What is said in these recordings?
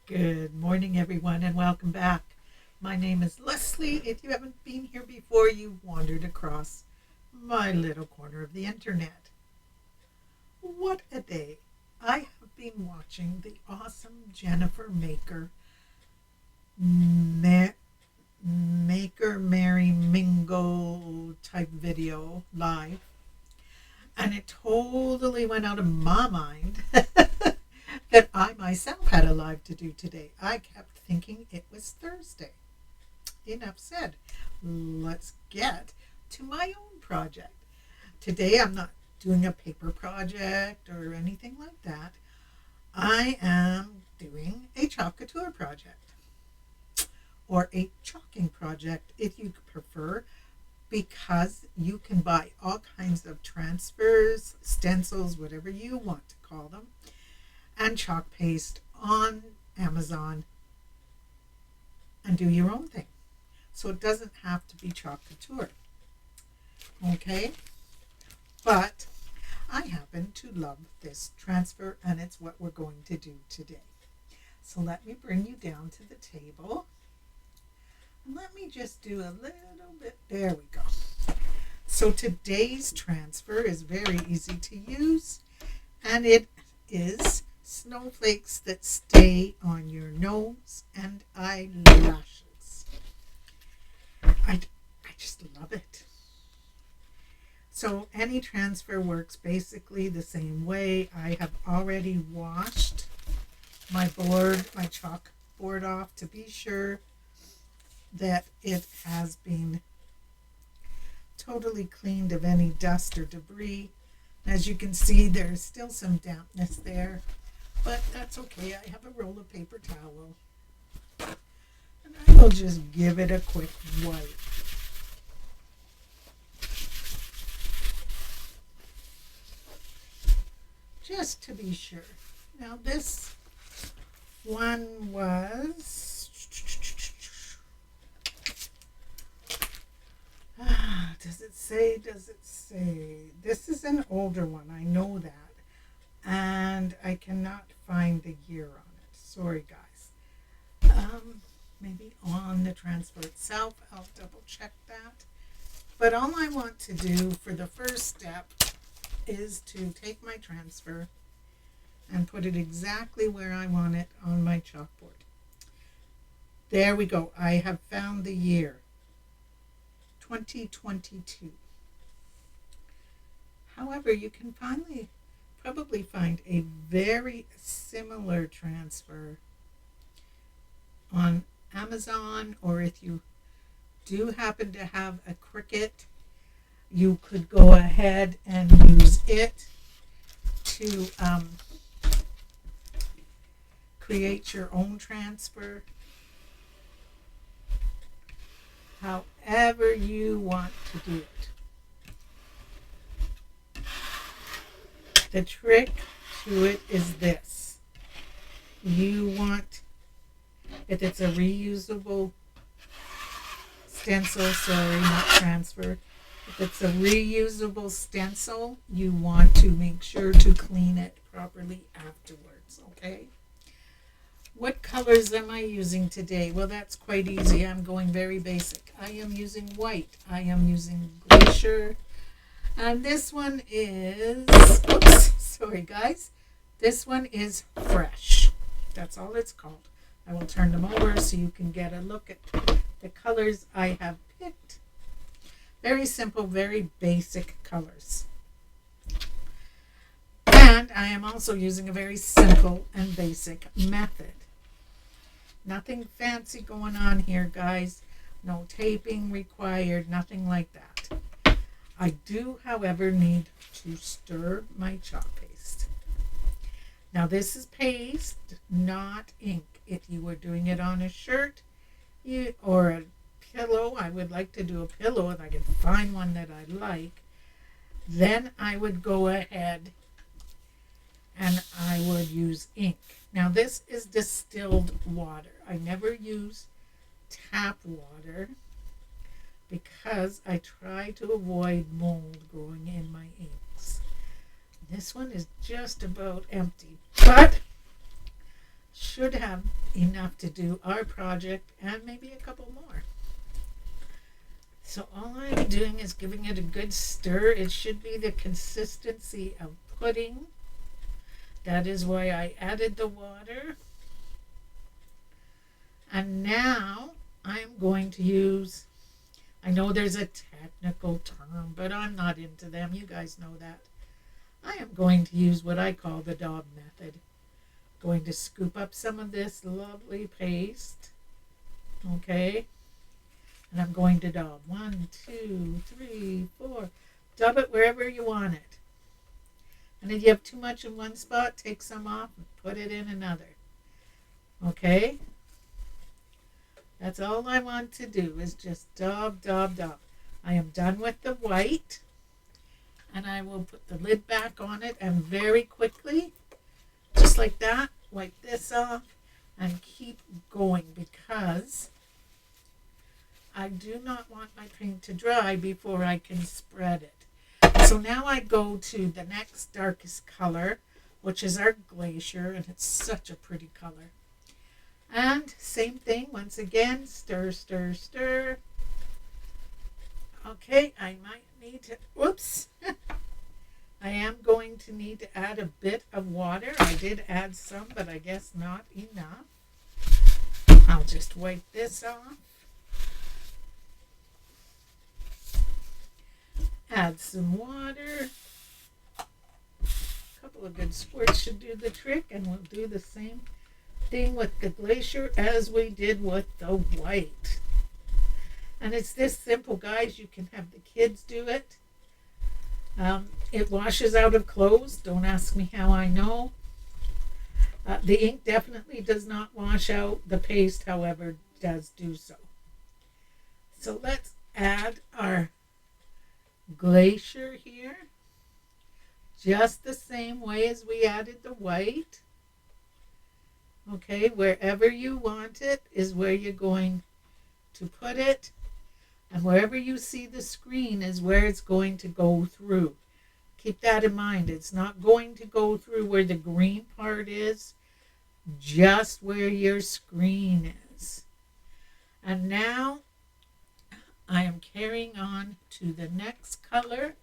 Good morning, everyone, and welcome back. My name is Leslie. If you haven't been here before, you've wandered across my little corner of the internet. What a day! I have been watching the awesome Jennifer Maker Mary Mingle type video live, and it totally went out of my mind that I myself had a live to do today. I kept thinking it was Thursday. Enough said. Let's get to my own project. Today I'm not doing a paper project or anything like that. I am doing a chalk couture project or a chalking project if you prefer, because you can buy all kinds of transfers, stencils, whatever you want to call them, and chalk paste on Amazon and do your own thing. So it doesn't have to be chalk couture. Okay? But I happen to love this transfer, and it's what we're going to do today. So let me bring you down to the table. And let me just do a little bit. There we go. So today's transfer is very easy to use, and it is snowflakes that stay on your nose and eyelashes. I just love it. So any transfer works basically the same way. I have already washed my chalk board off to be sure that it has been totally cleaned of any dust or debris. As you can see, there's still some dampness there, but that's okay. I have a roll of paper towel, and I will just give it a quick wipe. Just to be sure. Now this one was, does it say? This is an older one, I know that. And I cannot find the year on it. Sorry, guys. Maybe on the transfer itself, I'll double check that. But all I want to do for the first step is to take my transfer and put it exactly where I want it on my chalkboard. There we go. I have found the year. 2022. However, you can probably find a very similar transfer on Amazon, or if you do happen to have a Cricut, you could go ahead and use it to create your own transfer. However you want to do it. The trick to it is this. You want, if it's a reusable stencil, not transfer. If it's a reusable stencil, you want to make sure to clean it properly afterwards, okay? What colors am I using today? Well, that's quite easy. I'm going very basic. I am using white. I am using glacier. And this one is, oops, sorry guys. This one is fresh. That's all it's called. I will turn them over so you can get a look at the colors I have picked. Very simple, very basic colors. And I am also using a very simple and basic method. Nothing fancy going on here, guys. No taping required, nothing like that. I do, however, need to stir my chalk paste. Now this is paste, not ink. If you were doing it on a shirt or a pillow, I would like to do a pillow if I could find one that I like, then I would go ahead and I would use ink. Now this is distilled water. I never use tap water because I try to avoid mold growing in my inks. This one is just about empty, but should have enough to do our project and maybe a couple more. So all I'm doing is giving it a good stir. It should be the consistency of pudding. That is why I added the water. And now I'm going to use, I know there's a technical term, but I'm not into them. You guys know that. I am going to use what I call the daub method. Going to scoop up some of this lovely paste. Okay. And I'm going to daub 1, 2, 3, 4. Daub it wherever you want it. And if you have too much in one spot, take some off and put it in another. Okay? That's all I want to do is just daub, daub, daub. I am done with the white. And I will put the lid back on it and very quickly, just like that, wipe this off and keep going because I do not want my paint to dry before I can spread it. So now I go to the next darkest color, which is our glacier, and it's such a pretty color. And same thing, once again, stir, stir, stir. Okay, I might need to, whoops. I am going to need to add a bit of water. I did add some, but I guess not enough. I'll just wipe this off. Add some water. A couple of good squirts should do the trick, and we'll do the same thing with the glacier as we did with the white. And it's this simple, guys. You can have the kids do it. It washes out of clothes. Don't ask me how I know. The ink definitely does not wash out. The paste, however, does do so. So let's add our glacier here. Just the same way as we added the white. Okay, wherever you want it is where you're going to put it. And wherever you see the screen is where it's going to go through. Keep that in mind. It's not going to go through where the green part is, just where your screen is. And now I am carrying on to the next color,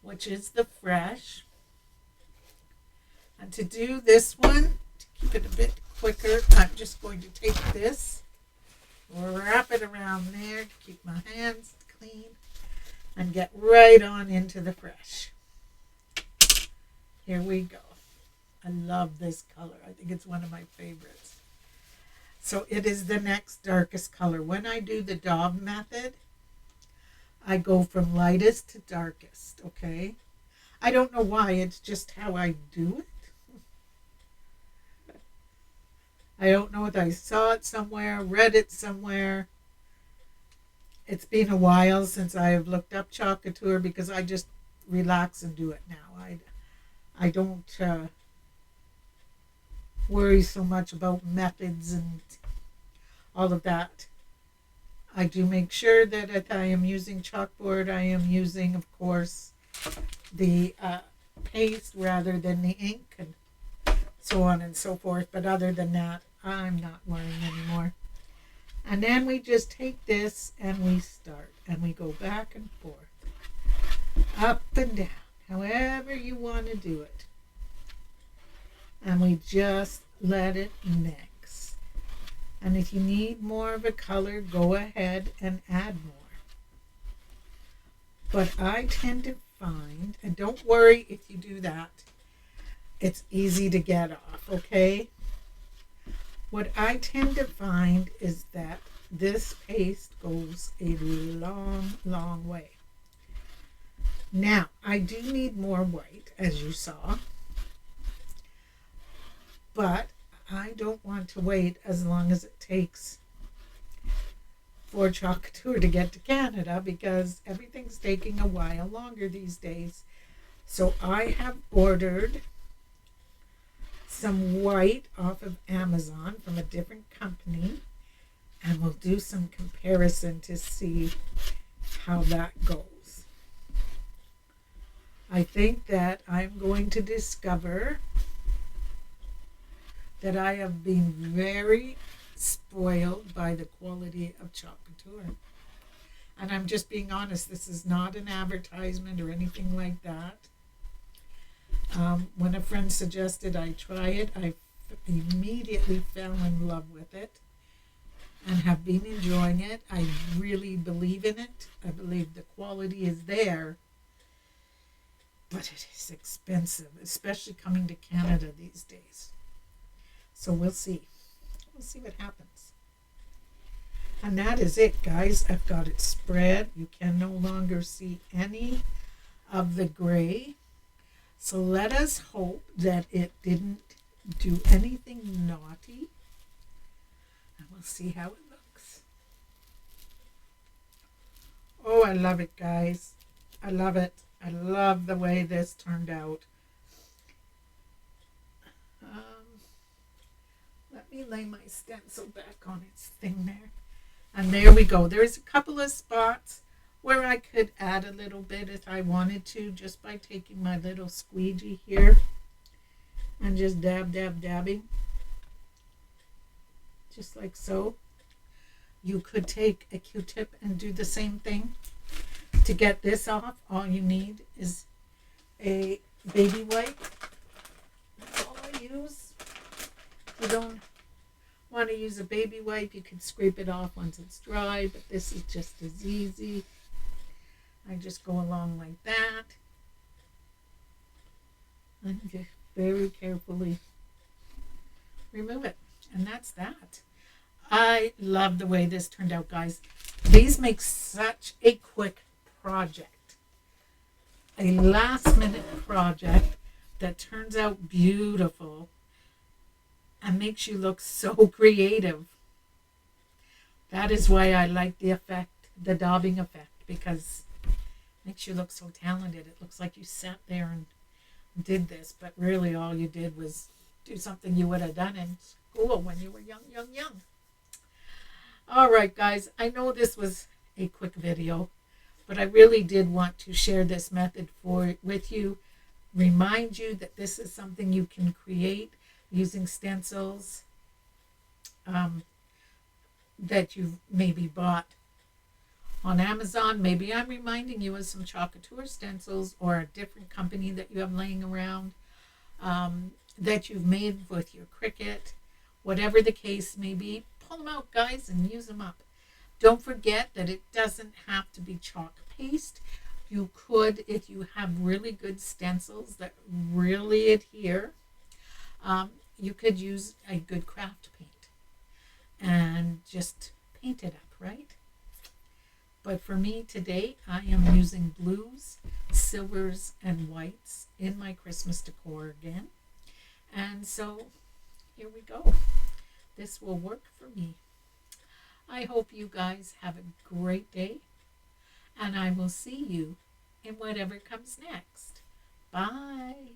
which is the fresh. And to do this one, to keep it a bit quicker, I'm just going to take this, wrap it around there to keep my hands clean, and get right on into the fresh. Here we go. I love this color. I think it's one of my favorites. So it is the next darkest color. When I do the daub method, I go from lightest to darkest, okay? I don't know why. It's just how I do it. I don't know if I saw it somewhere, read it somewhere. It's been a while since I have looked up Chalkin because I just relax and do it now. I don't worry so much about methods and all of that. I do make sure that if I am using chalkboard, I am using, of course, the paste rather than the ink and so on and so forth. But other than that, I'm not worrying anymore. And then we just take this and we start. And we go back and forth. Up and down. However you want to do it. And we just let it mix. And if you need more of a color, go ahead and add more. But I tend to find, and don't worry if you do that, it's easy to get off, okay? What I tend to find is that this paste goes a long, long way. Now, I do need more white, as you saw. But I don't want to wait as long as it takes for Chalkin to get to Canada because everything's taking a while longer these days. So I have ordered some white off of Amazon from a different company, and we'll do some comparison to see how that goes. I think that I'm going to discover that I have been very spoiled by the quality of chalk couture. And I'm just being honest, this is not an advertisement or anything like that. When a friend suggested I try it, I immediately fell in love with it and have been enjoying it. I really believe in it. I believe the quality is there, but it is expensive, especially coming to Canada these days. So we'll see. We'll see what happens. And that is it, guys. I've got it spread. You can no longer see any of the gray. So let us hope that it didn't do anything naughty. And we'll see how it looks. Oh, I love it, guys. I love it. I love the way this turned out. Let me lay my stencil back on its thing there. And there we go. There's a couple of spots where I could add a little bit if I wanted to, just by taking my little squeegee here and just dabbing. Just like so. You could take a Q-tip and do the same thing. To get this off, all you need is a baby wipe. That's all I use. If you don't want to use a baby wipe, you can scrape it off once it's dry, but this is just as easy. I just go along like that and just very carefully remove it. And that's that. I love the way this turned out, guys. These make such a quick project. A last minute project that turns out beautiful and makes you look so creative. That is why I like the effect, the daubing effect, because it makes you look so talented. It looks like you sat there and did this, but really all you did was do something you would have done in school when you were young. All right, guys, I know this was a quick video, but I really did want to share this method with you, remind you that this is something you can create using stencils that you've maybe bought on Amazon. Maybe I'm reminding you of some chalk couture stencils or a different company that you have laying around that you've made with your Cricut. Whatever the case may be, pull them out, guys, and use them up. Don't forget that it doesn't have to be chalk paste. You could, if you have really good stencils that really adhere, you could use a good craft paint and just paint it up, right? But for me today, I am using blues, silvers, and whites in my Christmas decor again. And so here we go. This will work for me. I hope you guys have a great day, and I will see you in whatever comes next. Bye.